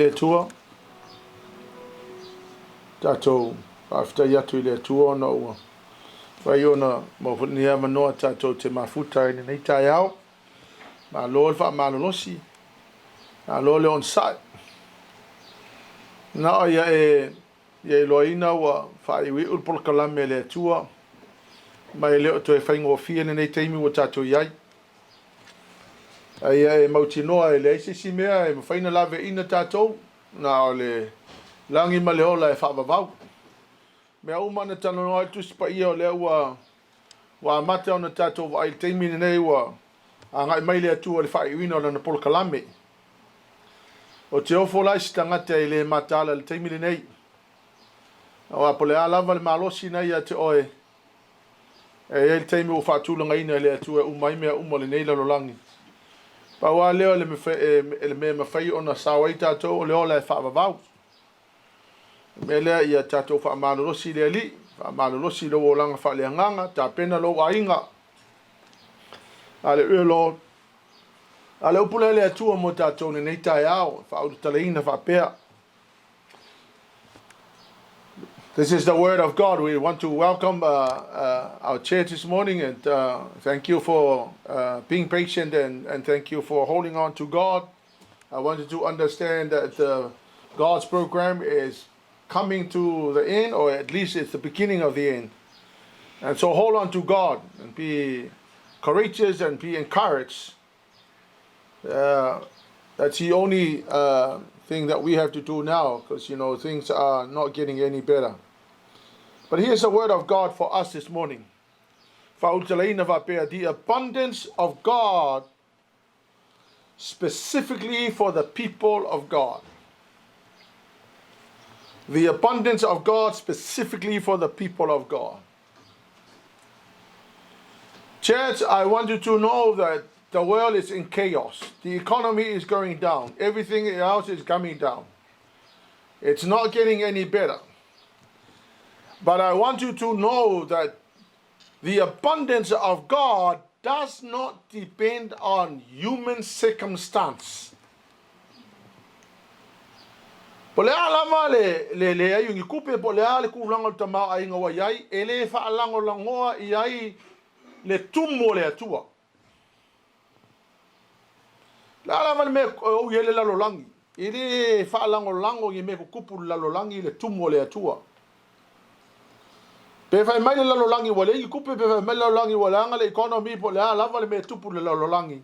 Le tua tatou after yatu le tua no ua vai ona mo nia manoa tatou te mafuta ni nei tai au ma lo fa ma losi a lo le on sai na ia e loina wa fa i ul por kalame le tua mai le to e faingo fia nei taimi o tatou iai ai e mautinoa e le isi mea e faina lave ina tatou na ole langi ma le ola e whaavavau. Mea umana tano no atu sipa ia o le wa mate ona tatou wa ai teimi nei wa a ngai mai le atu o le whai uina o lana polo kalame. O te ofo lai si tangata i le matala le teimi nei. O a pole a lava le malosi nei a te oe. E le teimi o whaatulanga ina le atu e umai mea umale nei lalo langi. Pa wa leo le me mawhai ona sawai tatou o le ola e whaavavau. Mele ia tatou fa malolosi le ali fa malolosi lo olanga fa le nganga ta pena lo ainga ale elo ale upule le atu mo tatou nei tai ao fa o taleina fa pea. This is the word of God. We want to welcome our church this morning and thank you for being patient and thank you for holding on to God. I want you to understand that God's program is coming to the end, or at least it's the beginning of the end. And so hold on to God and be courageous and be encouraged. That's the only thing that we have to do now, because things are not getting any better. But here's the word of God for us this morning. The abundance of God specifically for the people of God. The abundance of God specifically for the people of God. Church, I want you to know that the world is in chaos. The economy is going down. Everything else is coming down. It's not getting any better. But I want you to know that the abundance of God does not depend on human circumstance. Po le alama le ai ngi kupe po le ale ku langa tama ai ngawa yai ele fa lango langoa iai le tumo le atua la alama me o yele la lolangi ele fa lango ngi me ku kupu la lolangi le tumo le atua pe fa mai le la lolangi wale ngi kupe pe fa mai la lolangi wala nga le economy po le alama le me tupu le la lolangi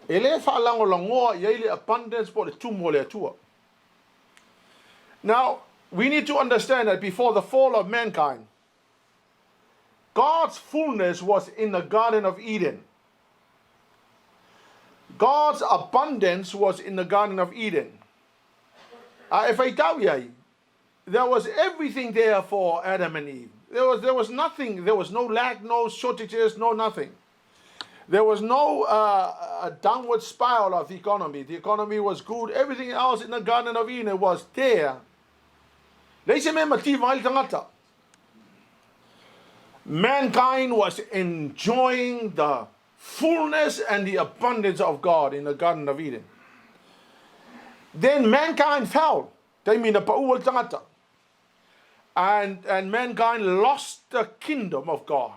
ele fa lango langoa iai le abundance po le tumo le atua. Now, we need to understand that before the fall of mankind, God's fullness was in the Garden of Eden. God's abundance was in the Garden of Eden. If I tell you, there was everything there for Adam and Eve. There was nothing. There was no lack, no shortages, no nothing. There was no downward spiral of the economy. The economy was good. Everything else in the Garden of Eden was there. Mankind was enjoying the fullness and the abundance of God in the Garden of Eden. Then mankind fell. And mankind lost the kingdom of God.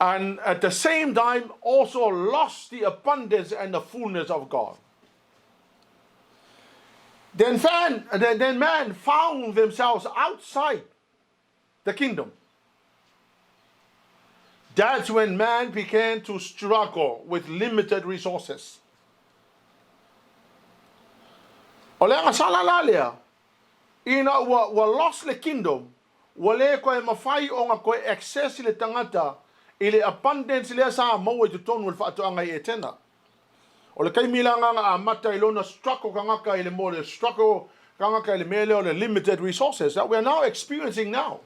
And at the same time also lost the abundance and the fullness of God. Then man found themselves outside the kingdom. That's when man began to struggle with limited resources. Olenga salalalea ina wa lost the kingdom wale ko mafai onga ko excess le tangata ile abundance le sa mo e tonu fa to anga etena. Ole kai milanga nga amata ilona struggle kangaka ile mo le struggle kangaka ile mele ole limited resources that we are now experiencing now.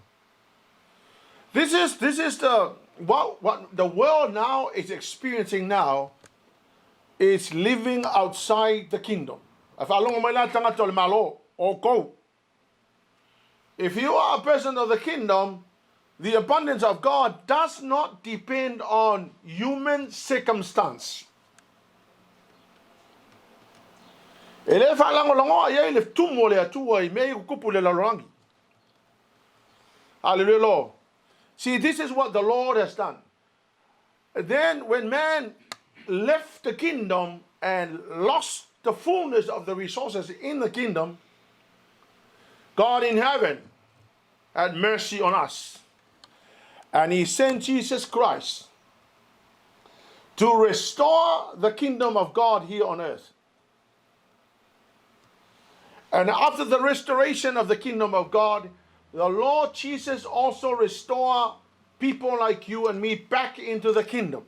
This is the what the world now is experiencing now is living outside the kingdom. If you are a person of the kingdom, the abundance of God does not depend on human circumstance. E le whaalango ia le tumo le atua I mei kupu le lalorangi. Hallelujah, Lord. See, this is what the Lord has done. Then when man left the kingdom and lost the fullness of the resources in the kingdom, God in heaven had mercy on us. And He sent Jesus Christ to restore the kingdom of God here on earth. And after the restoration of the kingdom of God, the Lord Jesus also restored people like you and me back into the kingdom.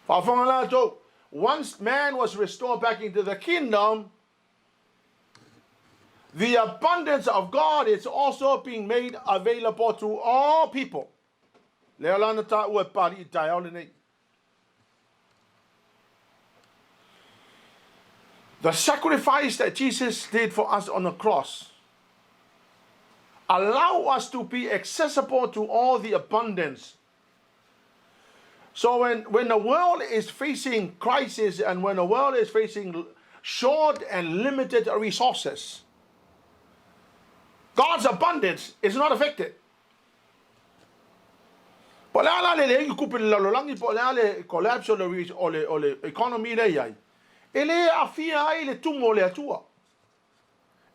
Once man was restored back into the kingdom, the abundance of God is also being made available to all people. The sacrifice that Jesus did for us on the cross allow us to be accessible to all the abundance. So when the world is facing crisis and when the world is facing short and limited resources, God's abundance is not affected. Collapse o le economy le iai. Ele afia ai le tumo le atua.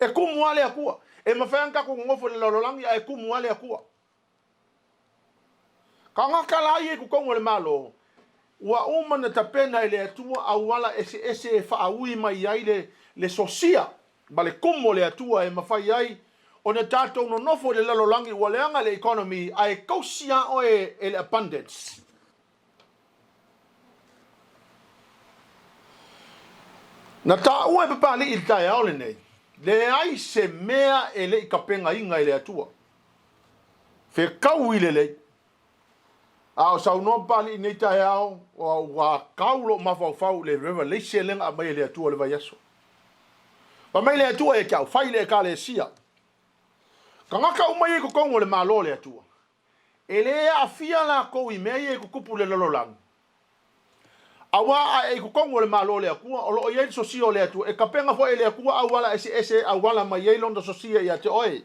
E kumu ale akua. E mawhanka ko ngofo le lalolangi ai kumu ale akua. Ka ngaka la ie ku kongo le malo. Ua umana tapena le atua awala ese whaaui mai ai le sosia. Ba le kumu le atua e mawhai ai. O ne tātou no nofo le lalolangi ua leanga le economy ai kausia o e le abundance. Na ta ua papa le il tai aole nei. Le ai se mea e le kapenga inga le atua. Fe kau ile le. Ao sau no pali nei tai ao wa kaulo mafau le revelation lenga a mai le atua le vai aso. Pa mai le atua e kau fai le ka le sia. Ka ngaka umai ko kongo le malo le atua. E le afia la ko I mea ko kupu le lololang. Awa e ko kongo le malo le akua o lo ye sosio le atua e kapenga fo le akua awala ese awala mai ye londo sosia ya te oi.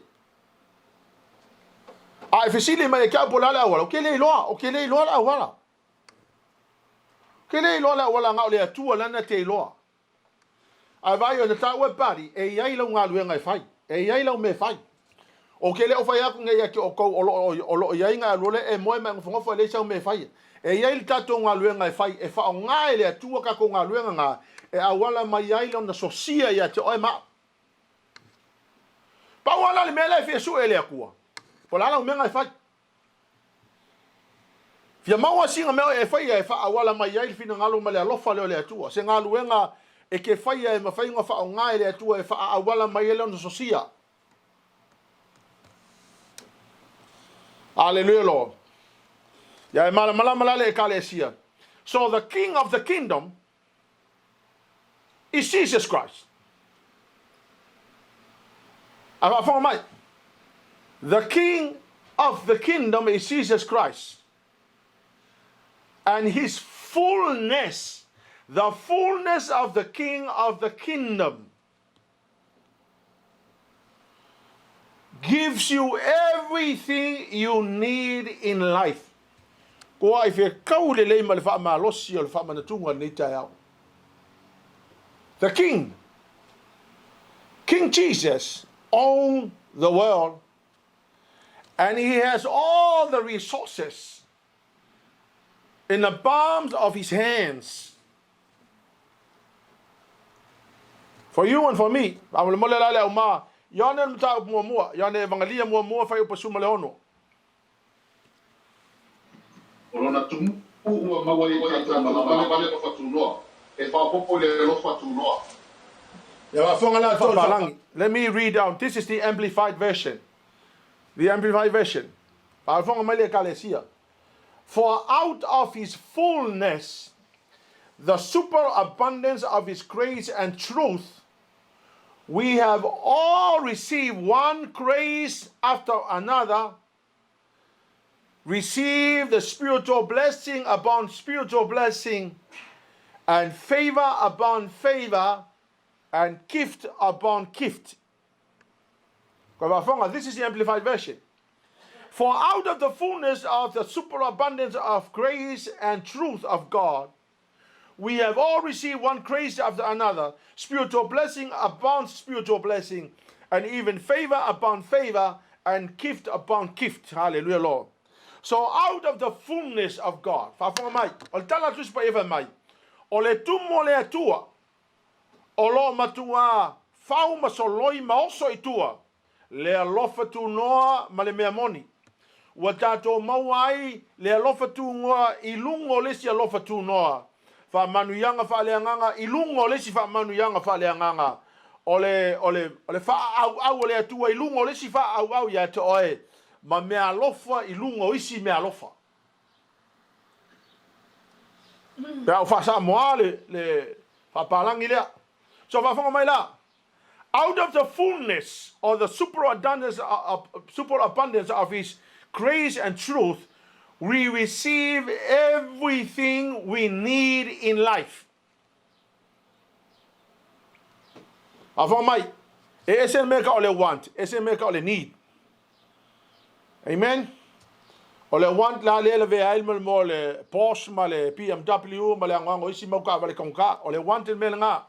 A fesile mai ka polala awala o ke le loa awala. Ke le loa awala nga le atua lana te loa. A vai o ta we pari e ye lo nga luenga fai. E ye lo me fai. O ke le o fai aku ngai ki o ko o lo ia inga lo le e moe ma ngofo ngofo le sa me fai e ia il tato nga luenga fai e fa nga le atua ka ko nga luenga nga e awala mai ai lo na sosia ia te oi ma pa wala le mele fi su ele akua po la menga fai fia maua singa me e fai e fa awala mai ai fina ngalo male alofa le atua se nga luenga e ke fai e ma fai nga fa nga le atua e fa awala mai lo na sosia. Hallelujah, Lord. Ya mala le kalesia. So the king of the kingdom is Jesus Christ. The king of the kingdom is Jesus Christ. And his fullness, the fullness of the king of the kingdom, gives you everything you need in life. Koa if kaule le mal fa ma losi o fa manatunga ni tayao. The king, King Jesus, owns the world, and he has all the resources in the palms of his hands. For you and for me, Yone mta mua yone evangelia mua fai upasuma le ono. Olona tumu ua mawai kata malabale ko fatuloa. E fa popo le lo fatuloa. Ya wafonga la palangi. Let me read down. This is the amplified version. The amplified version. Wafonga mele kalesia. For out of his fullness, the superabundance of his grace and truth, we have all received one grace after another, received the spiritual blessing upon spiritual blessing, and favor upon favor, and gift upon gift. This is the Amplified Version. For out of the fullness of the superabundance of grace and truth of God, we have all received one grace after another, spiritual blessing upon spiritual blessing, and even favor upon favor, and gift upon gift. Hallelujah, Lord. So out of the fullness of God, ole tumo le atua, o lo matua, fau masoloi maoso itua, le alofa tu noa ma le mea moni. Wa tato mauai le alofa tu noa ilungo lesi alofa tu noa. Fa manuyanga fa leanganga ilungo lesi fa manuyanga fa leanganga. Ole fa au le atua ilungo lesi fa au ya te oe. Ma mea alofa ilungo isi mea alofa. Pea o fa sa moa le fa palangi lea. So fa fonga mai la. Out of the fullness or the superabundance of His grace and truth, we receive everything we need in life. Afon mai, esen meka ole want, esen meka ole need. Amen. Ole want la le ve mo le Porsche ma le BMW ma le ngango isi mo ka vale konka, ole want me nga.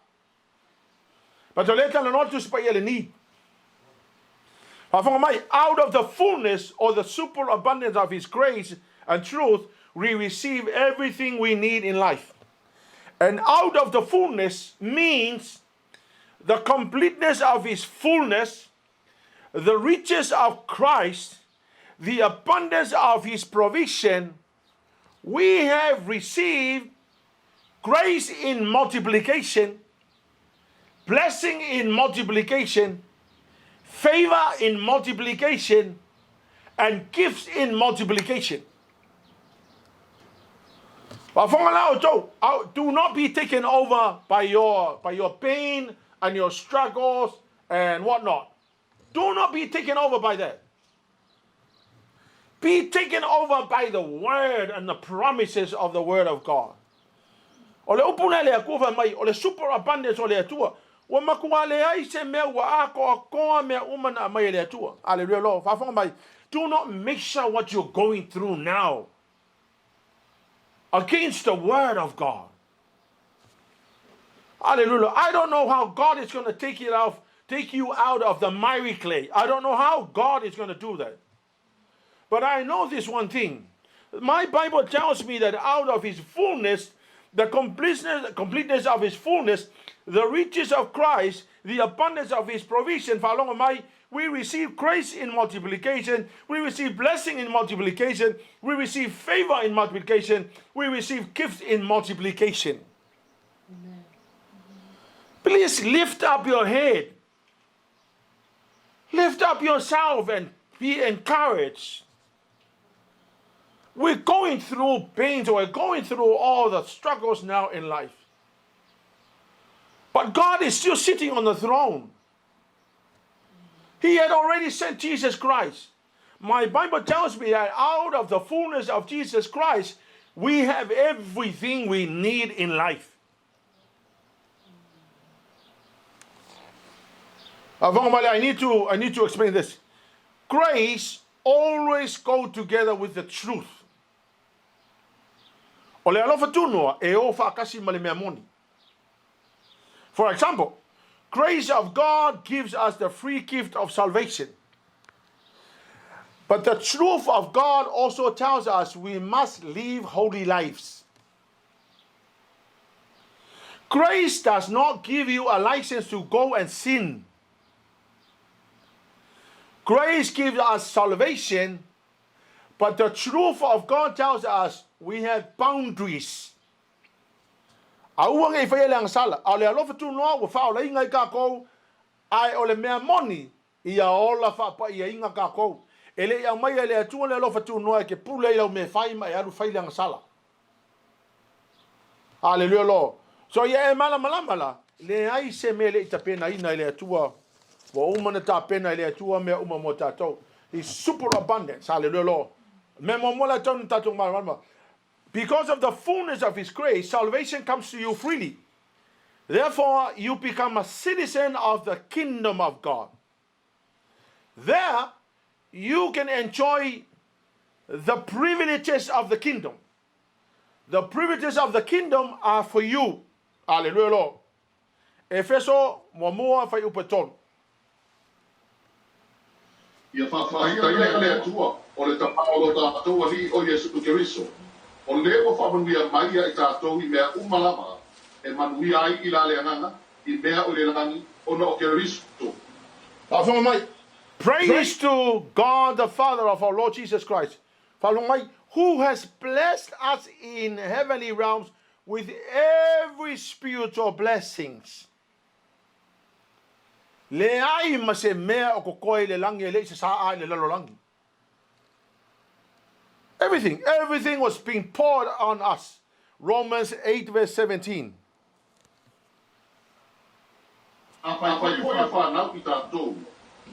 But not to spy need. Out of the fullness or the superabundance of His grace and truth, we receive everything we need in life. And out of the fullness means the completeness of His fullness, the riches of Christ, the abundance of His provision. We have received grace in multiplication, blessing in multiplication, favor in multiplication, and gifts in multiplication. Do not be taken over by your pain and your struggles and whatnot. Do not be taken over by that. Be taken over by the word and the promises of the word of God. Ole upuna le akuva mai, ole superabundance ole atua. Wa makua le ai se me wa ako ko me umana mai le atua. Hallelujah, Lord. Fa fonga mai. Do not mixture what you're going through now against the word of God. Hallelujah. I don't know how God is going to take you out of the miry clay. I don't know how God is going to do that. But I know this one thing. My Bible tells me that out of His fullness, the completeness of His fullness, the riches of Christ, the abundance of His provision, we receive grace in multiplication, we receive blessing in multiplication, we receive favor in multiplication, we receive gifts in multiplication. Amen. Please lift up your head. Lift up yourself and be encouraged. We're going through pains, we're going through all the struggles now in life. But God is still sitting on the throne. He had already sent Jesus Christ. My Bible tells me that out of the fullness of Jesus Christ, we have everything we need in life. I need to explain this. Grace always goes together with the truth. For example, grace of God gives us the free gift of salvation. But the truth of God also tells us we must live holy lives. Grace does not give you a license to go and sin. Grace gives us salvation, but the truth of God tells us we have boundaries. Auang e whai lang sala, au le alofa tu noa wa whao la inga I kako, ai o le mea moni, ia ola whapa ia inga kako. Ele ia mai le atua le alofa tu noa ke pule iau me whai mai aru whai lang sala. Hallelujah, Lord. So ia e mala malamala, le ai se me le itapena ina le atua, wa umana ta pena le atua mea umamo tatou. He's super abundant, hallelujah, Lord. Me momola tonu tatou malama. Because of the fullness of his grace, salvation comes to you freely. Therefore, you become a citizen of the kingdom of God. There, you can enjoy the privileges of the kingdom. The privileges of the kingdom are for you. Hallelujah, Lord. Efeso, mua fai upeton. Ia whawhai ia lea tua, o le tapao tātou ali o Yesu Keriso. O le o whamanuia mai i tātou I mea umalama, e manuia ai I la leanganga, I mea o le langi, o na o Keriso. Praise to God the Father of our Lord Jesus Christ, who has blessed us in heavenly realms with every spiritual blessings. Le ai ma se mea o kokoi le langi le se sa ai le lalo langi. Everything was being poured on us. Romans 8 verse 17. Apa i poia whanau I tātou,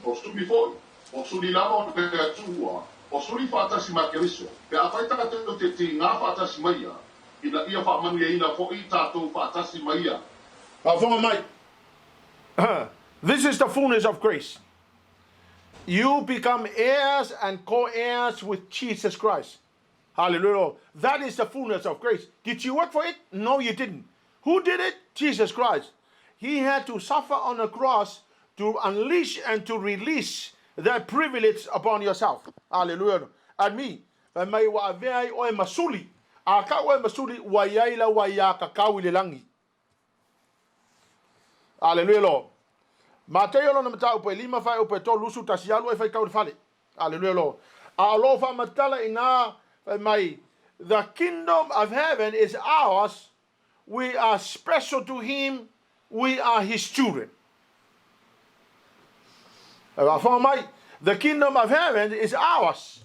o stumi foi, o suri lava o te atua, o suri whātasi ma Keriso, pe awhai tātou te ngā whātasi maia, ina ia whamanuia ina fo I tātou whātasi maia. This is the fullness of grace. You become heirs and co-heirs with Jesus Christ. Hallelujah. That is the fullness of grace. Did you work for it? No, you didn't. Who did it? Jesus Christ. He had to suffer on the cross to unleash and to release that privilege upon yourself. Hallelujah. And me, may wa vei o masuli. Aka o masuli wa yaila wa ya kakau le langi. Hallelujah, Lord. Mateo lo na mata upe lima fai upe to lusu tasialu e fai kau fale. Hallelujah, Lord. Alo fa matala ina mai. The kingdom of heaven is ours. We are special to him. We are his children. The kingdom of heaven is ours.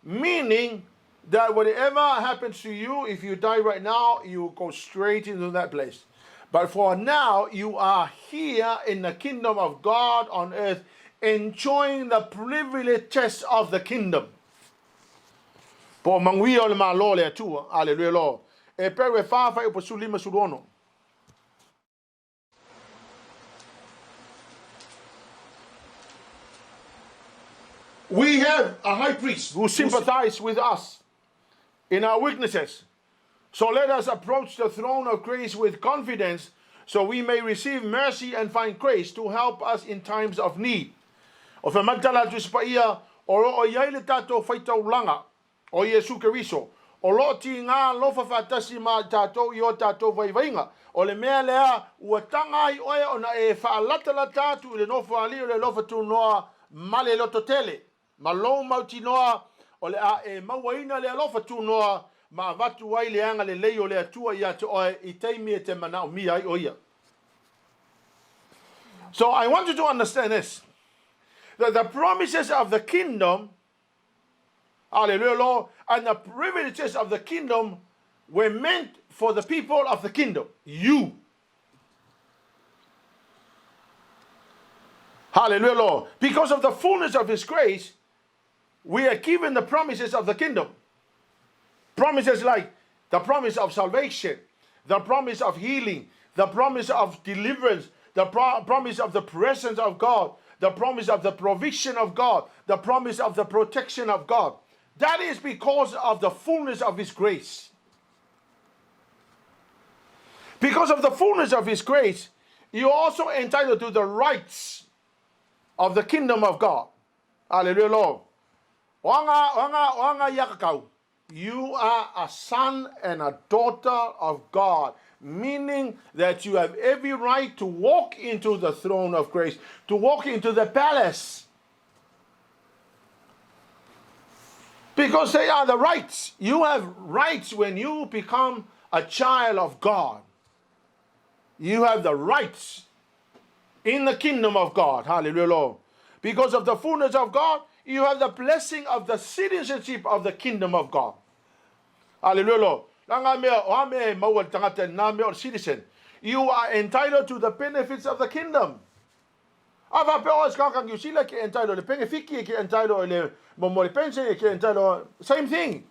Meaning that whatever happens to you, if you die right now, you go straight into that place. But for now, you are here in the kingdom of God on earth, enjoying the privileges of the kingdom. Po mangwi o le malo le atua, hallelujah, Lord. E pewe whawhai upo sulima suluono. We have a high priest who sympathizes with us in our weaknesses. So let us approach the throne of grace with confidence so we may receive mercy and find grace to help us in times of need. O fe magdala tu spaia o lo o yaile tato faita ulanga o Yesu Keriso. O lo ti ngā lofa fatasi ma tato I o tato vaivainga. O le mea lea ua tanga I oe o na e whaalatala tatu I le nofa ali o le lofa tu noa male loto tele. Ma lo mauti noa o le a e mawaina le alofa tu noa ma vatu wai le anga le leo le atua I atu oe I teimi e te manao mi ai oia. So I want you to understand this. That the promises of the kingdom, hallelujah, Lord, and the privileges of the kingdom were meant for the people of the kingdom. You. Hallelujah, Lord. Because of the fullness of his grace, we are given the promises of the kingdom. Promises like the promise of salvation, the promise of healing, the promise of deliverance, the promise of the presence of God, the promise of the provision of God, the promise of the protection of God. That is because of the fullness of his grace. Because of the fullness of his grace, you are also entitled to the rights of the kingdom of God. Hallelujah, Lord. Wanga yakakau. You are a son and a daughter of God, meaning that you have every right to walk into the throne of grace, to walk into the palace. Because they are the rights. You have rights when you become a child of God. You have the rights in the kingdom of God. Hallelujah, Lord. Because of the fullness of God, you have the blessing of the citizenship of the kingdom of God. Hallelujah, Lord. Citizen. You are entitled to the benefits of the kingdom. Same thing.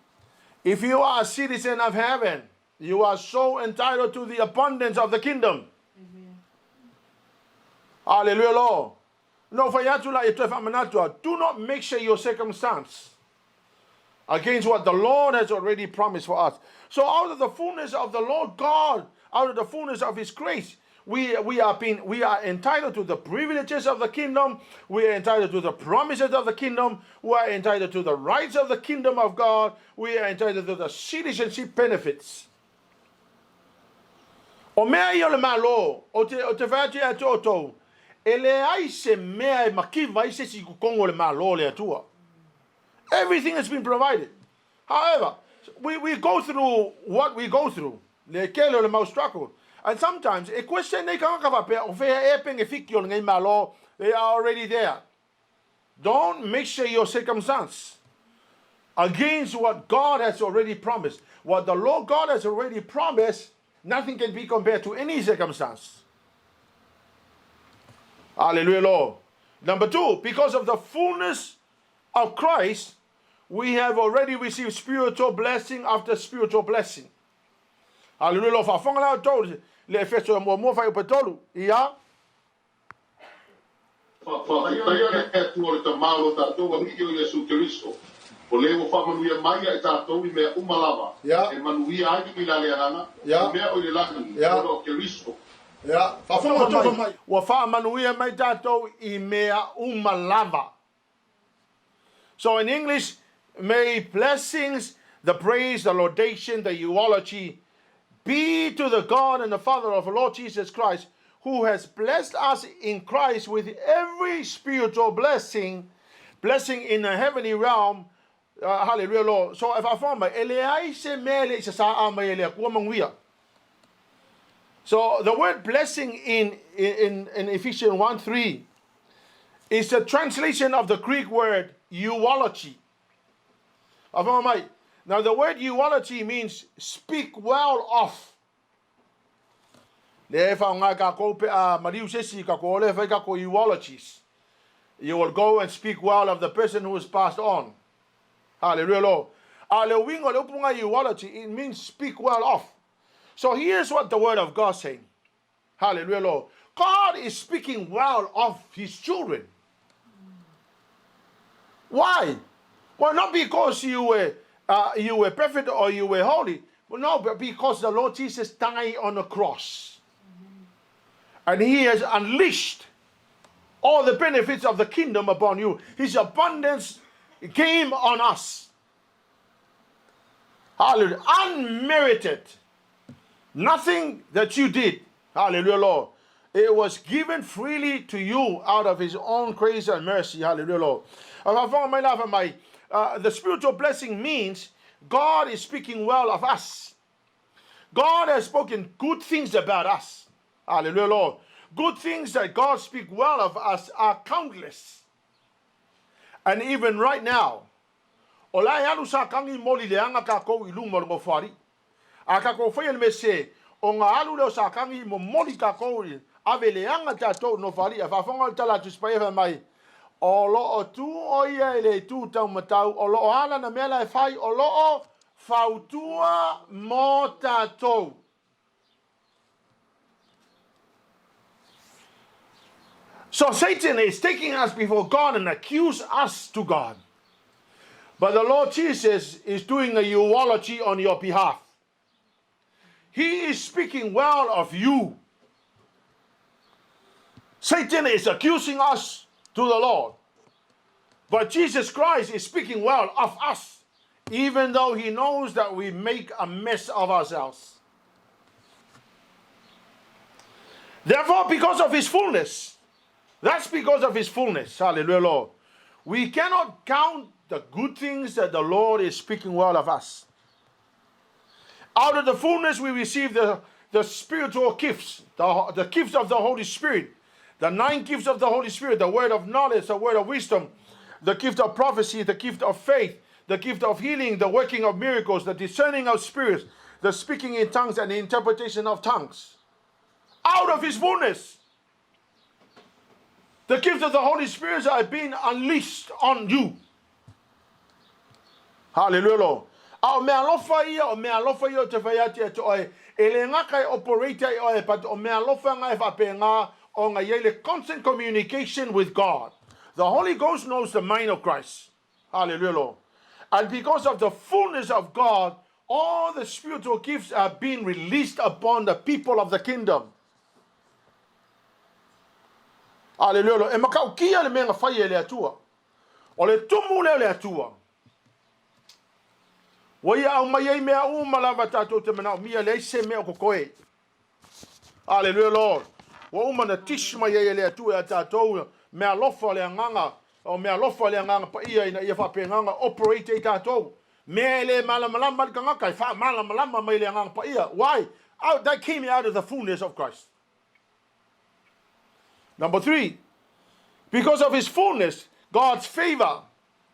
If you are a citizen of heaven, you are so entitled to the abundance of the kingdom. Amen. Hallelujah, Lord. No, do not mixture your circumstance against what the Lord has already promised for us. So out of the fullness of the Lord God, out of the fullness of His grace, we are entitled to the privileges of the kingdom. We are entitled to the promises of the kingdom. We are entitled to the rights of the kingdom of God. We are entitled to the citizenship benefits. O mea I o le malo, o te whātia a tōtou, e le ai se mea e makiwa I se si kukongo le malo le atua. Everything has been provided. However, we go through what we go through. Le kelo le mau struggle. And sometimes, e question nei kakawha pe, o whea e penge whiki o le ngai malo, they are already there. Don't mixture your circumstance against what God has already promised. What the Lord God has already promised, nothing can be compared to any circumstance. Hallelujah, Lord. Number two, because of the fullness of Christ, we have already received spiritual blessing after spiritual blessing. Hallelujah, Lord. Whafonga lau tau, le efeso mo whai upatolu. Ia? Whakaia le e tua le tamalo tātou a hiki o Yesu Keristo. O lewa whamanuia mai e tātou I mea umalawa. E manuia ai I la learanga. I mea o le laki. O Keristo. Yeah. Wa whaamanuia mai tātou I mea umalawa. So in English, may blessings, the praise, the laudation, the eulogy be to the God and the Father of our Lord Jesus Christ, who has blessed us in Christ with every spiritual blessing in the heavenly realm. Hallelujah, Lord. So if I find my so the word blessing in Ephesians 1:3 is a translation of the Greek word eulogy. Now the word eulogy means speak well of. Eulogies. You will go and speak well of the person who has passed on. Hallelujah, Lord. Eulogy, it means speak well of. So here's what the word of God is saying. Hallelujah, Lord. God is speaking well of His children. Why? Well, not because you were perfect or you were holy. Well, no, but because the Lord Jesus died on the cross. And He has unleashed all the benefits of the kingdom upon you. His abundance came on us. Hallelujah. Unmerited. Nothing that you did. Hallelujah, Lord. It was given freely to you out of His own grace and mercy. Hallelujah, Lord. The spiritual blessing means God is speaking well of us. God has spoken good things about us. Hallelujah, Lord. Good things that God speaks well of us are countless. And even right now, olai anu sa kangi moli leanga ka ko ilung mo mo fari. Aka ko foi me se o nga alu le sa kangi mo moli ka ko ave leanga ta to no fari fa fonga tala tu spai fa mai. O lo o tu o ia le tu tau matau o lo o ala na mela e fai o lo o fautua mo tatou. So Satan is taking us before God and accuse us to God. But the Lord Jesus is doing a eulogy on your behalf. He is speaking well of you. Satan is accusing us to the Lord. But Jesus Christ is speaking well of us, even though He knows that we make a mess of ourselves. Therefore, because of His fullness, that's because of His fullness, hallelujah, Lord, we cannot count the good things that the Lord is speaking well of us. Out of the fullness we receive the spiritual gifts, the gifts of the Holy Spirit, the 9 gifts of the Holy Spirit, the word of knowledge, the word of wisdom, the gift of prophecy, the gift of faith, the gift of healing, the working of miracles, the discerning of spirits, the speaking in tongues and the interpretation of tongues. Out of His fullness, the gifts of the Holy Spirit are being unleashed on you. Hallelujah, Lord. A o mea lofa ia, o mea lofa ia o te whai ati atu oe. E le ngakai operator i oe, but o mea lofa ngai whape ngā o ngai ele constant communication with God. The Holy Ghost knows the mind of Christ. Hallelujah, Lord. And because of the fullness of God, all the spiritual gifts are being released upon the people of the kingdom. Hallelujah, Lord. E makau kia le menga whai e le atua. O le tumu le atua. Wai au mai ei mea umalawa tātou te manao. Mia le se mea o kokoe. Hallelujah, Lord. Wa umana tish mai ei le atua tātou. Mea lofa le anganga. O mea lofa le anganga pa ia ina ia whape nganga. Operate ei tātou. Mea le malamalama ka ngaka. I wha malamalama mai le anganga pa ia. Why? That came out of the fullness of Christ. Number 3. Because of his fullness, God's favor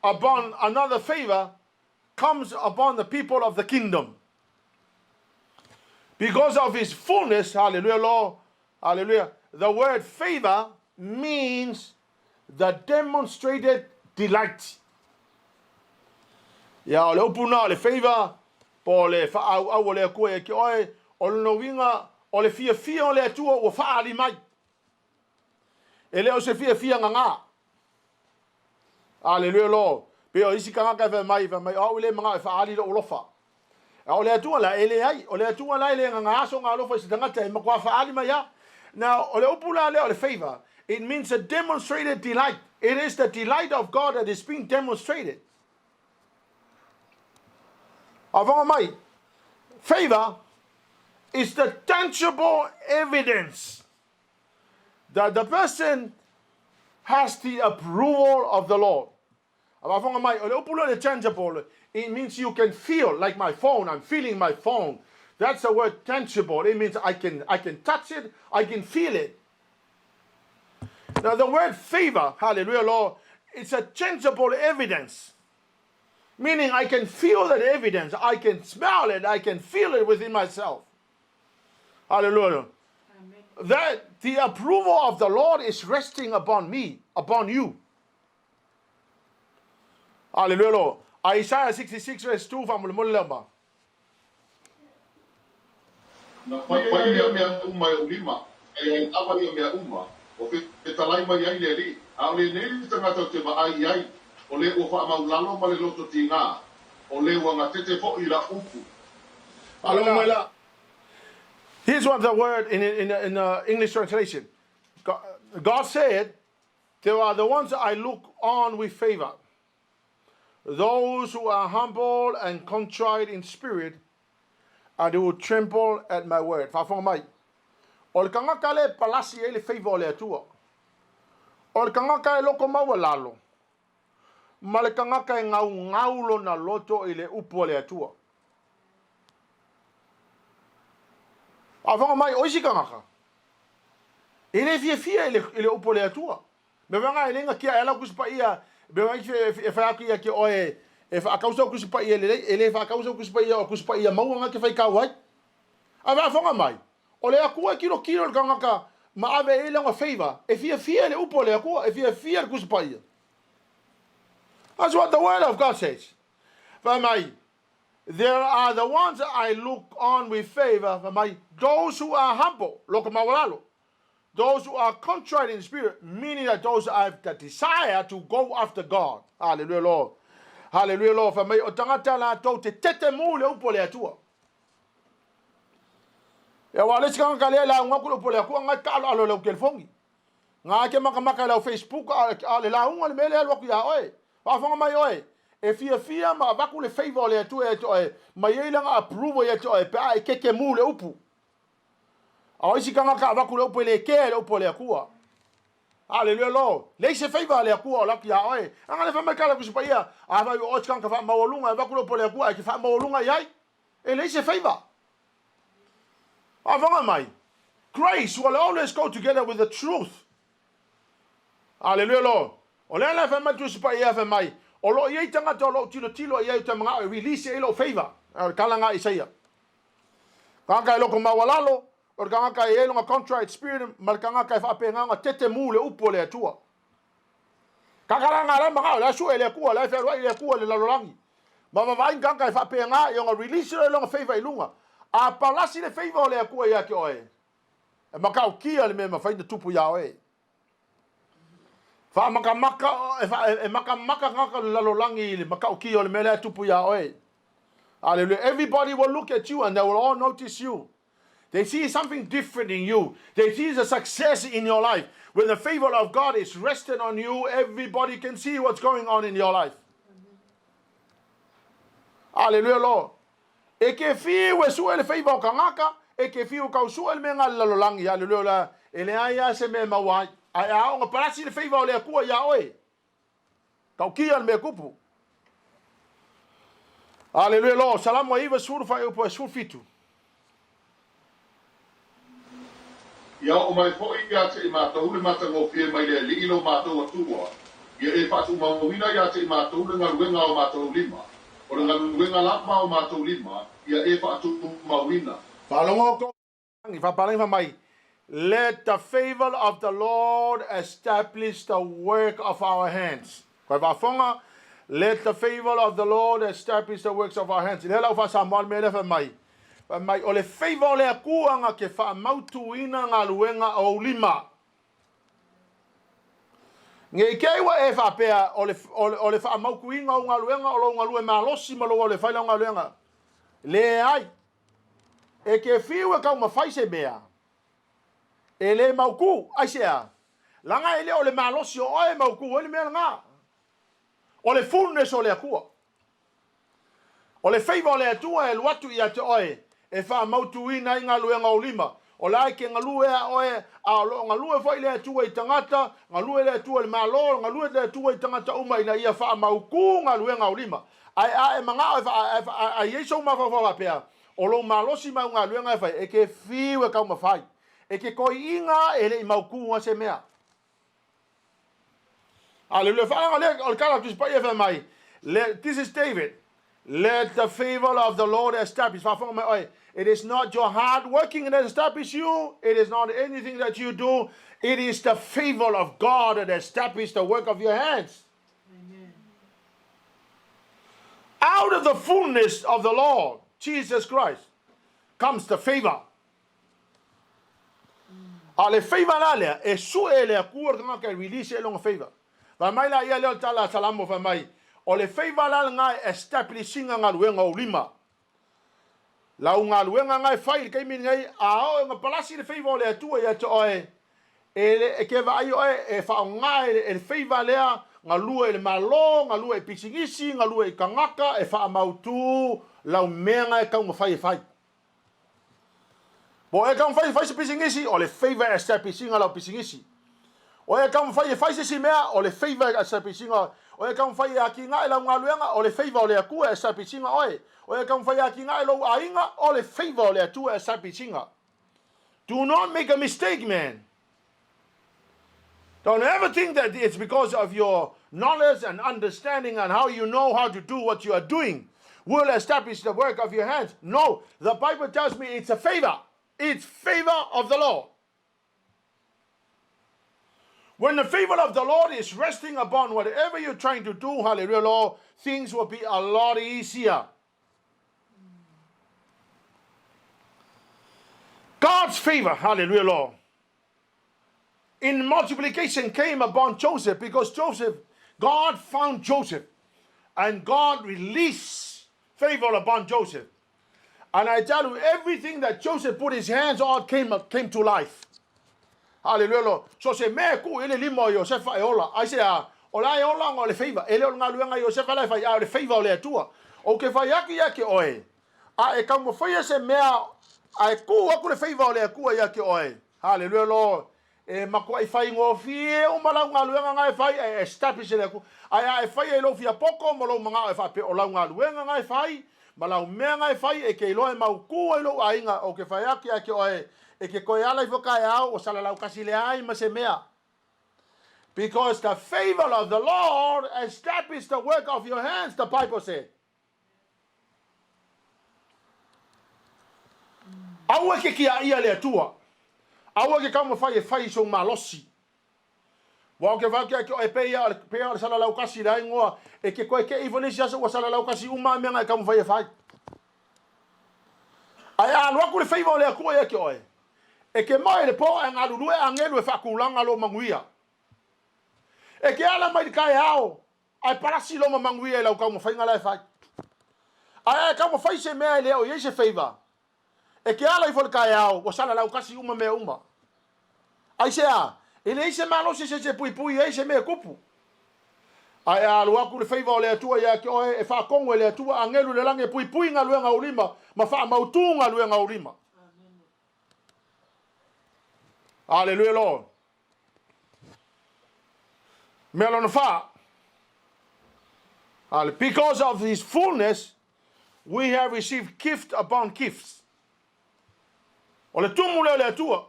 upon another favor comes upon the people of the kingdom. Because of his fullness, hallelujah, Lord, hallelujah. The word favor means the demonstrated delight. Ya ole upuna ole favor, po le fa au le koe ki oe, ole no winga, ole fia ole atua o fa ali mai. Ele o se fia nganga. Hallelujah, Lord. Pe o isi kanga ka mai au le manga fa ali lo lofa. O le atua la ele ai, o le atua la ele nganga so nga lofa se tangata e makwa fa ali mai ya. Now, o le upula le o le favor, it means a demonstrated delight. It is the delight of God that is being demonstrated. Avanga mai, favor is the tangible evidence that the person has the approval of the Lord. It means you can feel, like my phone, I'm feeling my phone. That's the word tangible. It means I can touch it, I can feel it. Now the word favor, hallelujah, Lord, it's a tangible evidence. Meaning I can feel that evidence, I can smell it, I can feel it within myself. Hallelujah. That the approval of the Lord is resting upon me, upon you. Hallelujah, Lord. Isaiah 66 verse 2 from Mulamba. Na pai mea uma e ulima, e awa ia mea uma, o te talai mai ai le ri, a o le neri tangata o te maai ai, o le ua wha maulalo ma le loto ti ngā, o le ua ngā tete fo i la upu. Hallelujah. Here's what the word in English translation. God said, "There are the ones I look on with favor, those who are humble and contrite in spirit, and who tremble at my word." Whafonga mai. O le kangaka le palasi e le favor le atua. O le kangaka e loko maua lalo. Ma le kangaka e ngaulo na loto i le upu le atua. Avanga mai oisi kangaka. Ele fia ele upo le atua. Me vanga ele nga kia ela kuspa ia. Be mai e fa ia ki oe e fa kausa kuspa ia ele fa kausa kuspa ia mau nga ke fai kawai. Ava avanga mai. O le akua kilo le kangaka ma ave ele nga favor. E fia ele upo le akua e fia kuspa ia. That's what the word of God says. Va mai. There are the ones that I look on with favor, those who are humble, those who are contrite in spirit, meaning that those who have the desire to go after God. Hallelujah, Lord. Hallelujah, Lord. For me, o tangata la tau te tete mu le upo le atua. Ya wale sikanga kale la unga kulo upo le akua ngai kalo alo le ukelfongi. Nga ke makamaka la Facebook ale la unga le mele alwaku ya oe. Wafonga mai oe. E fia ma vaku le favor le atu e toe mai e langa approval e toe pe ai keke mu le upu a isi kanga ka vaku le upu le ke le upu le akua hallelujah Lord le se favor le akua la kia oi anga le fama kala kusipa ia a vai o kanga fa maolunga vaku le upu le akua ki fa maolunga yai e le se favor a vanga mai grace will always go together with the truth hallelujah Lord o le la fama kusipa ia fa mai o lo ia tangata o lo tilo ia te mga release e lo favor kalanga Isaia kanga lo ko mawalalo o kanga e lo contrite spirit mal kanga ka fa penga tete mu le upo le atua kanga la mga la su ele ku la fa le ku le lalolangi Mama vai nganga e whapea ngā, i onga release o longa favor I lunga. A palasi le favor o le akua ia ke oe. E makau kia le mea mawhaina tupu ia oe. Wha makamaka, e makamaka ngaka lalolangi le makau kia o le mea le tupu ia oe. Hallelujah. Everybody will look at you and they will all notice you. They see something different in you. They see the success in your life. When the favor of God is rested on you, everybody can see what's going on in your life. Hallelujah, Lord. E ke fiu e sua le favor o kangaka, e ke fiu kau sua le menga lalolangi. Hallelujah. E le aia se me mawai. Ai a onga parasi le favor o le akua ia oe. Kau kia le mea kupu. Hallelujah, Lord. Salamu aiva suru fai upo e suru fitu. Ia o mai fo ia te mātou le matango fie mai le lingilo mātou atua. Ia e whatu mawina ia te mātou le ngaruenga o mātou lima. O le ngaruenga lapa o mātou lima, ia e whatu mawina. Whalongo ko. Whaparenga mai. Let the favor of the Lord establish the work of our hands. Koe wafonga. Let the favor of the Lord establish the works of our hands. Lela ufa sa mal mele fa mai. Fa mai o le favor le akuanga ke fa mautu ina nga luenga o lima. Nge keiwa e fa pea o le fa mauku inga o nga luenga o lo nga lue malosi malo o le faila nga luenga. Le ai. E ke fiu e kau mawhai se mea. E le mauku ai sea. Langa ele o le malosi o oe mauku o le mea nga. O le fullness o le akua. O le favor le atua e luatu ia te oe. E wha mautu ina inga luenga o lima. O lai ke ngalue a oe. A ngalue fai le atua I tangata. Ngalue le atua le malo. Ngalue le atua I tangata uma ina ia wha mauku nga luenga o lima. Ai a e manga a yeso mawhawhawa pia. O lo malosi mau nga luenga e fai. E ke fiu e kau mawhai. E ke koi inga e le I mauku nga se mea. Hallelujah. This is David. Let the favor of the Lord establish. It is not your hard working that establishes you. It is not anything that you do. It is the favor of God that establishes the work of your hands. Amen. Out of the fullness of the Lord, Jesus Christ, comes the favor. Ale favor ale e su ele akur nga ke release elong favor. Va mai la ia leo tala salamo va mai. O le favor la nga establishing nga luenga o lima. La nga luenga nga fai ke min ngai a o nga palasi le favor le atua ia to oe. E ke va ai oe e fa nga e favor le nga lue le malo, nga lue pisingisi, nga lue kangaka e fa mautu la menga e ka nga fai. Bo e kam fai se pisingisi o le favor establishing la pisingisi. O e kam fai se mea o le favor establishing o e kam fai aki nga la nga luenga o le favor le akua establishing oe. O e kam fai aki nga lo ainga o le favor le atua establishing. Do not make a mistake, man. Don't ever think that it's because of your knowledge and understanding and how you know how to do what you are doing will establish the work of your hands. No, the Bible tells me it's a favor. It's favor of the Lord. When the favor of the Lord is resting upon whatever you're trying to do, hallelujah, Lord, things will be a lot easier. God's favor, hallelujah, Lord, in multiplication came upon Joseph because God found Joseph and God released favor upon Joseph. And I tell you, everything that Joseph put his hands on came to life. Hallelujah, Lord. So se me ku ele limo Joseph e ola. I say ola e ola ngole favor. Ele o ngaluenga Joseph ala fai a le favor le tua. O ke fai yaki oe. A e kamo fai se mea a ku aku le favor le ku yaki oe. Hallelujah, Lord. E mako ai fai ngo fie o mala ngaluenga ngai fai e establish le ku. Ai fai e lo fia poko mo lo manga e fa pe ola ngaluenga ngai fai. Malau mea ngai fai e ke loe mau ku e lo ainga o ke fai yaki oe. E ke koe ala I whaka e au o salalau kasi le ai ma se mea. Because the favor of the Lord established the work of your hands, the Bible said. Aua ke kia ia le atua. Aua ke kama fai e fai so malosi. Wa ke va ke o e pe o sala lau kasi dai ngoa e ke koe ke ifonisi aso wa sala lau kasi uma me nga ka mo fai fai. Ai a lo ku le fai le ku e ke oe. E ke mai le po nga lu e angelu e fa kulanga lo manguia. E ke ala mai kai ao. Ai parasi lo manguia e lau ka mo fai nga lai fai. Ai ka mo fai se me le o ye se favor. E ke ala I fo le kai ao wa sala lau kasi uma me uma. Ai se a ele ise malo se pui e se me kupu. Ai a lo aku le faiva o le atua ia ke oe e fa kongo le atua angelu le lange pui nga luenga ulima ma fa mautunga luenga ulima. Hallelujah Lord. Melon fa. Because of his fullness we have received gift upon gifts. O le tumu le atua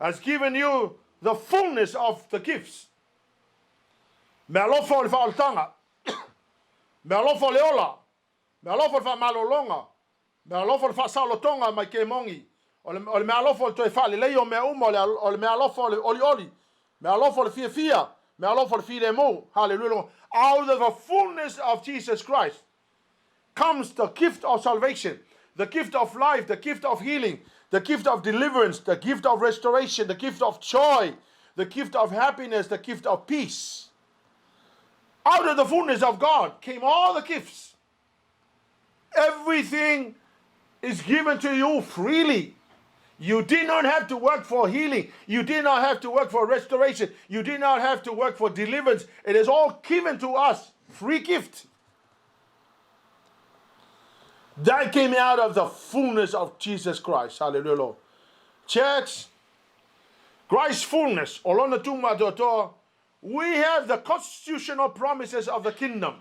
has given you the fullness of the gifts. Me alofo le faaltanga. Me alofo le ola. Me alofo le fa malolonga. Me alofo le fa salotonga mai ke mongi. O le me alofo le toe fale lei o me uma o le me alofo le oli. Me alofo le fia. Me alofo le file mo. Hallelujah. Out of the fullness of Jesus Christ comes the gift of salvation, the gift of life, the gift of healing, the gift of deliverance, the gift of restoration, the gift of joy, the gift of happiness, the gift of peace. Out of the fullness of God came all the gifts. Everything is given to you freely. You did not have to work for healing. You did not have to work for restoration. You did not have to work for deliverance. It is all given to us. Free gift. That came out of the fullness of Jesus Christ. Hallelujah, Lord. Church, Christ's fullness. We have the constitutional promises of the kingdom.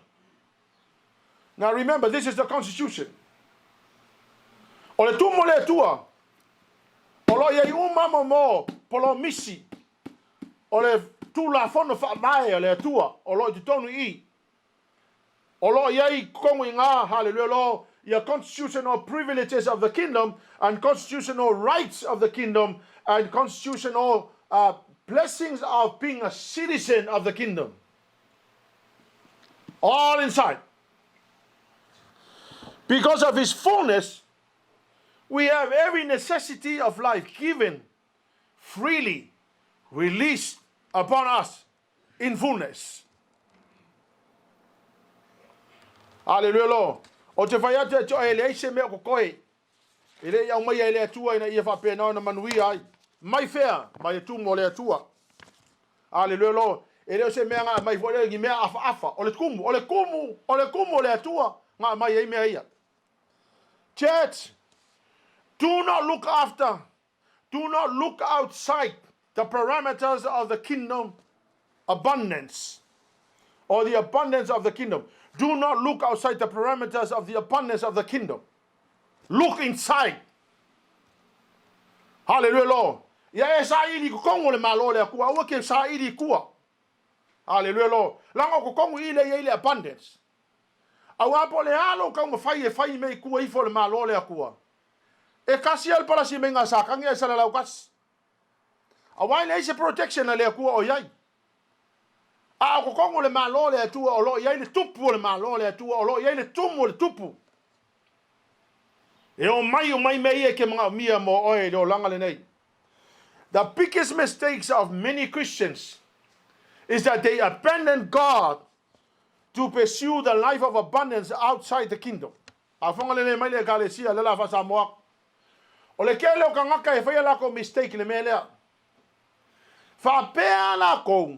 Now remember, this is the constitution. Ole tumo le tua. Olo ye umama mo polo misi. Ole tu la fono fa mai le tua. Olo tu tonu I. Olo ye kongu inga. Hallelujah, Lord. Your constitutional privileges of the kingdom and constitutional rights of the kingdom and constitutional blessings of being a citizen of the kingdom. All inside. Because of his fullness, we have every necessity of life given freely, released upon us in fullness. Hallelujah, Lord. O te whai ate to ele eise mea ko koe. Ele iau mai ele atua ina ia whapena na manui ai. Mai whea, mai tumo le atua. Hallelujah, Lord. Ele o se mea ngā mai fo ele mea afa. Ole kumu le atua. Ngā mai ei mea ia. Church, do not look outside the parameters of the kingdom abundance or the abundance of the kingdom. Do not look outside the parameters of the abundance of the kingdom. Look inside. Hallelujah, Lord. Ya sa ili ko kongo le malo le ku awa ke sa ili ku. Hallelujah, Lord. Lango ko kongo ile abundance. Awa po le alo ka mo fai me ku I fo le malo le ku. E kasi al para si menga sa kang ya sa la kas. Awa ile se protection le ku o yai. A ko kongo le malo le tu o lo yai le tupu le malo le tu o lo yai le tumu le tupu. E o mai me e ke mga mia mo oe do langa le nei. The biggest mistakes of many Christians is that they abandon God to pursue the life of abundance outside the kingdom. A fonga le mai le galesia le la fa sa mo. O le kele o kangaka e fa la ko mistake le mele. Fa pe la ko.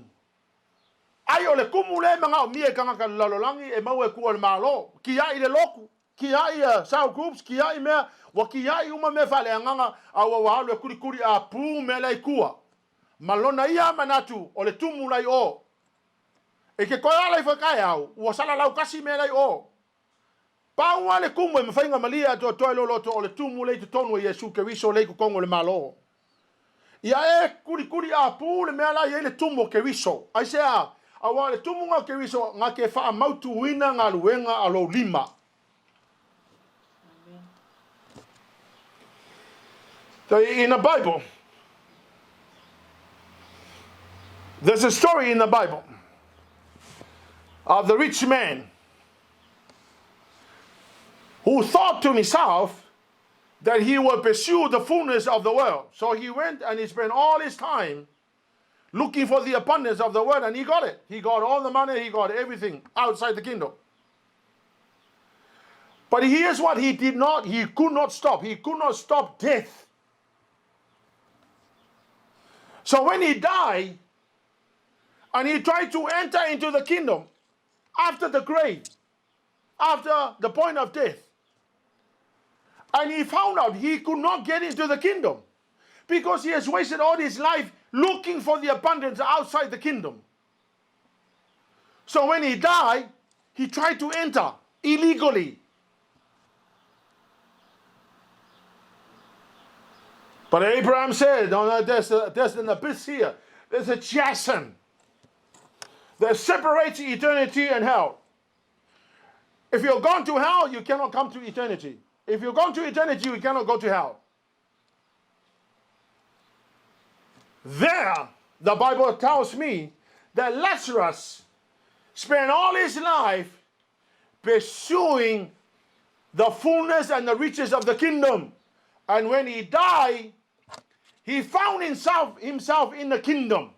Ai o le kumule mga o mie kangaka lalolangi e mau e ku o le malo. Ki ai le loku. Ki ai sao groups. Ki ai mea. Wa ki ai uma me fale anganga. A wa le kuri a pu me lai kua. Malona ia manatu. O le tumulai o. E ke koe ala I whakai au. Ua sala lau kasi me lai o. Paua le kumu e mawhainga malia to toi loloto o le tumulai te tonu e Yesu ke riso leiku kongo le malo. Ia e kuri a pu le mea lai e le tumu ke riso. Ai sea. Awa le tumunga ke riso nga ke wha mautu wina ngā luenga alo lima. So in the Bible, There's a story in the Bible of the rich man who thought to himself that he would pursue the fullness of the world. So he went and he spent all his time looking for the abundance of the world, and he got it. He got all the money, he got everything outside the kingdom. But here's what he could not stop. He could not stop death. So when he died, and he tried to enter into the kingdom after the grave, after the point of death, and he found out he could not get into the kingdom because he has wasted all his life looking for the abundance outside the kingdom. So when he died, he tried to enter illegally. But Abraham said, no, there's an abyss here. There's a chasm that separates eternity and hell. If you're gone to hell, you cannot come to eternity. If you're gone to eternity, you cannot go to hell. There, the Bible tells me that Lazarus spent all his life pursuing the fullness and the riches of the kingdom. And when he died, he found himself in the kingdom.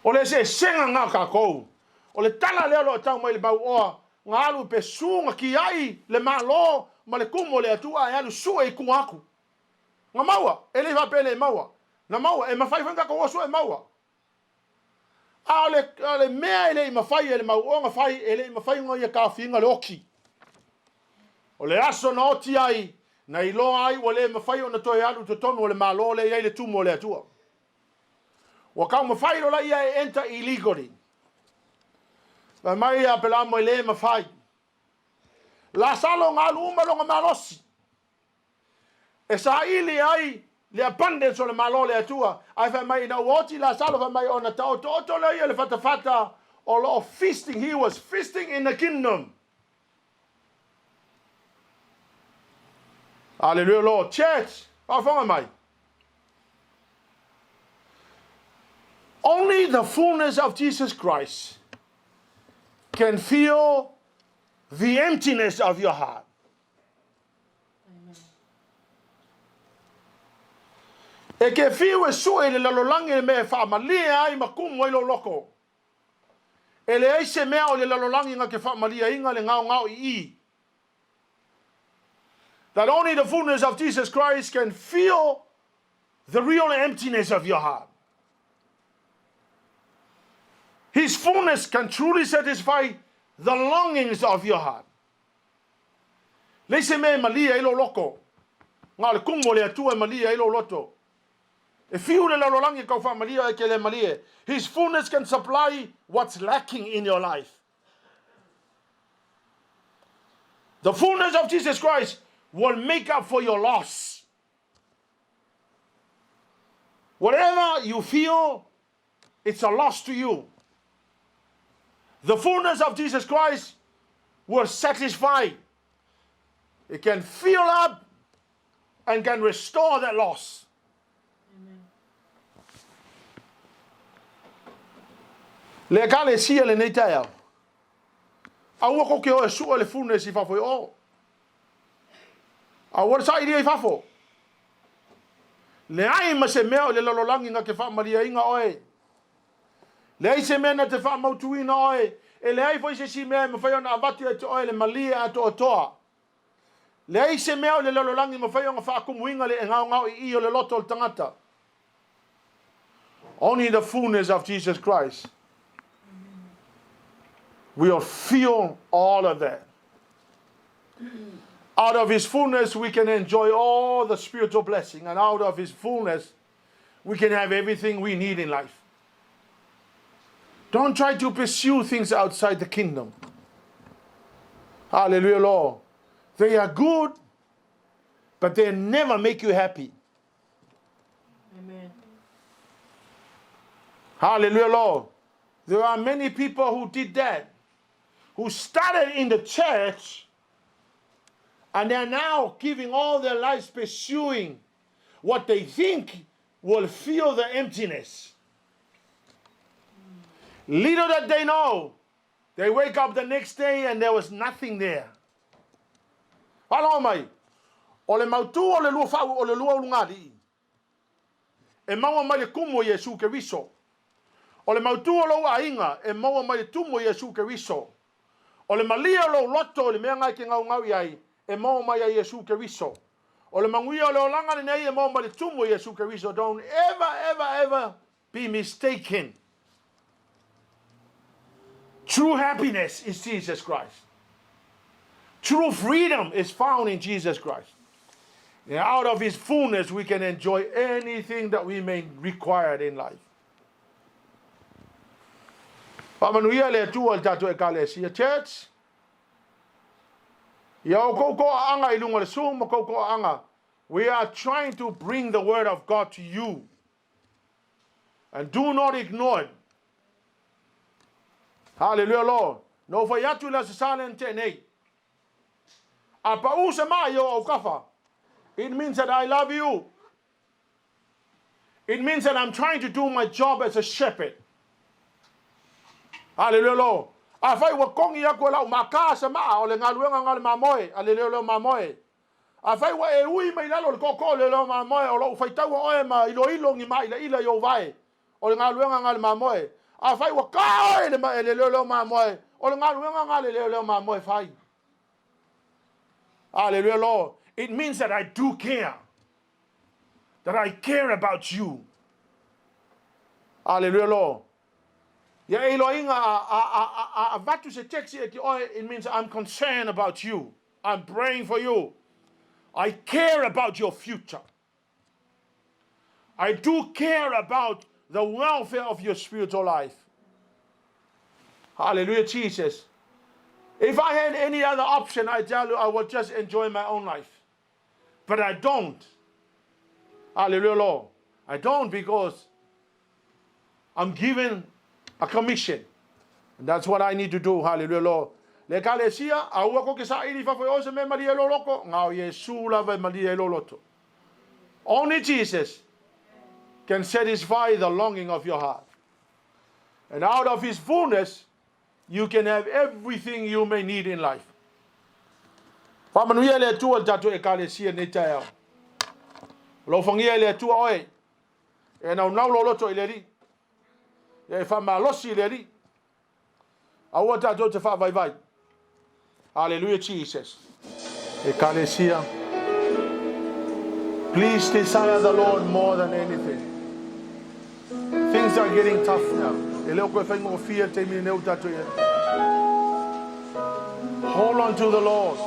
O le se senga ngā kākou. O le tala leo lo tau mai le bau oa. Ngā alu pe sunga ki ai le malo ma le kumo le atua e alu sua i kungaku. Ngā maua, e le whapele e maua. Ngā maua, e mawhai whanga ko o sua e maua. A le mea e le i mawhai e le mau o ngā whai e le i mawhai ngai a ka whinga le oki. O le aso na oti ai, na i loa ai, o le mawhai o na toi alu te tonu o le malo le iai le tumo le atua. Wa kau mawhai lo la ia e enter illegally. La mai a pela mo le mawhai. La salo ngā luma lo ngā malosi. E sa ili ai le abundance o le malo le atua. Ai wha mai na uoti la salo wha mai o na tau toto le ia le whatawhata o lo feasting. He was feasting in the kingdom. Hallelujah, Lord. Church, whawhanga mai. Only the fullness of Jesus Christ can fill the emptiness of your heart. E ke fiu e sua le lalolangi me whaamalia ai makumu i lo loko. E le eise mea o le lalolangi nga ke whaamalia inga le ngau i. That only the fullness of Jesus Christ can fill the real emptiness of your heart. His fullness can truly satisfy the longings of your heart. Leise me malia ilo loko. Ngā le kungo le atua malia ilo loto. E fiu le lalolangi kau wha malia e ke le malia. His fullness can supply what's lacking in your life. The fullness of Jesus Christ will make up for your loss. Whatever you feel, it's a loss to you. The fullness of Jesus Christ will satisfy. It can fill up and can restore that loss. Amen. Le kale sia le nei tae au. Au ko ke o e sua le fullness I fafo I o. Au wala sa iria I fafo. Le ai ma se mea o le lalolangi nga ke wha maria inga oe. Le ai se mea na te wha mautuina oe. E le ai fo se si mea ma whai ona avati e te oe le malia a to toa. Le ai se mea o le lalolangi ma whai ona wha akumuinga le ngau I o le loto o le tangata. Only the fullness of Jesus Christ will feel all of that. Out of His fullness, we can enjoy all the spiritual blessing. And out of His fullness, we can have everything we need in life. Don't try to pursue things outside the kingdom. Hallelujah, Lord. They are good, but they never make you happy. Amen. Hallelujah, Lord. There are many people who did that, who started in the church, and they are now giving all their lives pursuing what they think will feel the emptiness. Little that they know, they wake up the next day and there was nothing there. Whala mai, o le mautu o le lua whau o le lua ulungari. E maua mai le kumo Yesu Keriso. O le mautu o lo ainga, e maua mai le tumo Yesu Keriso. O le malia lo loto o le mea ngai ke ngau iai, e maua mai a Yesu Keriso. O le manguia o le olanga nei e maua mai le tumo Yesu Keriso. Don't ever be mistaken. True happiness is Jesus Christ. True freedom is found in Jesus Christ. And out of his fullness, we can enjoy anything that we may require in life. Pamanuia le tua tatu ekalesia church. Ya koko anga ilunga le suma koko anga. We are trying to bring the word of God to you. And do not ignore it. Hallelujah, Lord. No fayatu la sasalen tenei. Apa usama yo okafa. It means that I love you. It means that I'm trying to do my job as a shepherd. Hallelujah, Lord. Afai wa kongi ya ko la makasa ma o le ngaluenga ngal mamoe, hallelujah mamoe. Afai wa e ui mai lalo le koko le lo mamoe o lo fai tau o e ma ilo ngi mai la ila yo vai. O le ngaluenga ngal mamoe. Afai wa ka o le ma le lo mamoe. O le ngaluenga ngal le lo mamoe fai. Hallelujah, Lord. It means that I do care. That I care about you. Hallelujah, Lord. Ya Elohinga vatu se teksi e ki oe, it means I'm concerned about you. I'm praying for you. I care about your future. I do care about the welfare of your spiritual life. Hallelujah, Jesus. If I had any other option, I tell you, I would just enjoy my own life. But I don't. Hallelujah, Lord. I don't because I'm given a commission. And that's what I need to do. Hallelujah, Lord. Le kalesia, aua ko ke sa iri fa foi ose me maria lo loko, ngau Yesu la ve maria lo loto. Only Jesus can satisfy the longing of your heart. And out of his fullness, you can have everything you may need in life. Whamanuia le tua tatu e kalesia ne tae au. Lo whangia le tua oe. E nau lo loto i le ri. E whamalosi i le ri. Aua tatu te whawai. Hallelujah, Jesus. E kalesia. Please desire the Lord more than anything. Things are getting tough now. E leo koe whaingo fia te mi neu tatu e. Hold on to the Lord.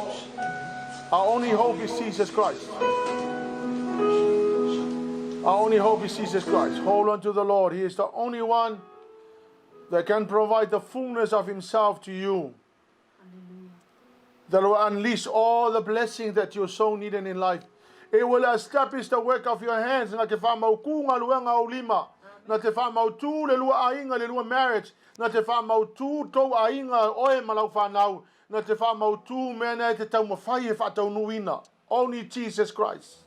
Our only hope is Jesus Christ. Our only hope is Jesus Christ. Hold on to the Lord. He is the only one that can provide the fullness of himself to you. That will unleash all the blessings that you're so needing in life. It will establish the work of your hands. Na te whamaukunga luenga o lima. Na te whamautu le lua ainga le lua marriage. Na te whamautu tau ainga oe malau whanau. Na te whamautu mena e te tau mawhai e whatau nuina. Only Jesus Christ.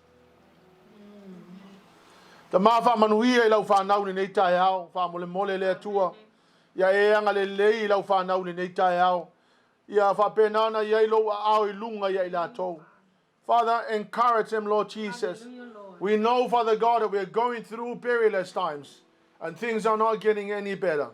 Ta mawha manuia i lau whanau ni nei tae au. Whamole mole le atua. Ia e anga le lei i lau whanau ni nei tae au. Ia whapenana ia i lau au i lunga ia i la tau. Father, encourage him, Lord Jesus. We know, Father God, that we are going through perilous times and things are not getting any better.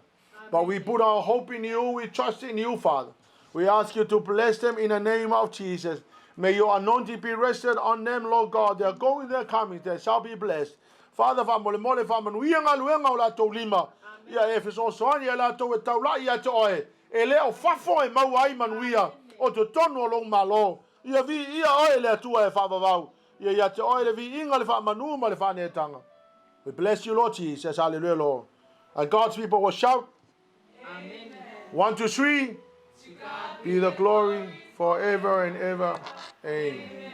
But we put our hope in you, we trust in you, Father. We ask you to bless them in the name of Jesus. May your anointing be rested on them, Lord God. They are going, they are coming, they shall be blessed. Father, whamole mole whamanuianga luenga o la tau lima. Ia efeso soani ia la tau e tau la ia te oe. E leo fafo e mau ai manuia o te tonu o long malo. Ia vi ia oe le atua e whavavau. Ia te oe le vi inga le whamanu ma le whanetanga. We bless you, Lord Jesus. Hallelujah, Lord. And God's people will shout. Amen. 1, 2, 3. Be the glory forever and ever. Amen.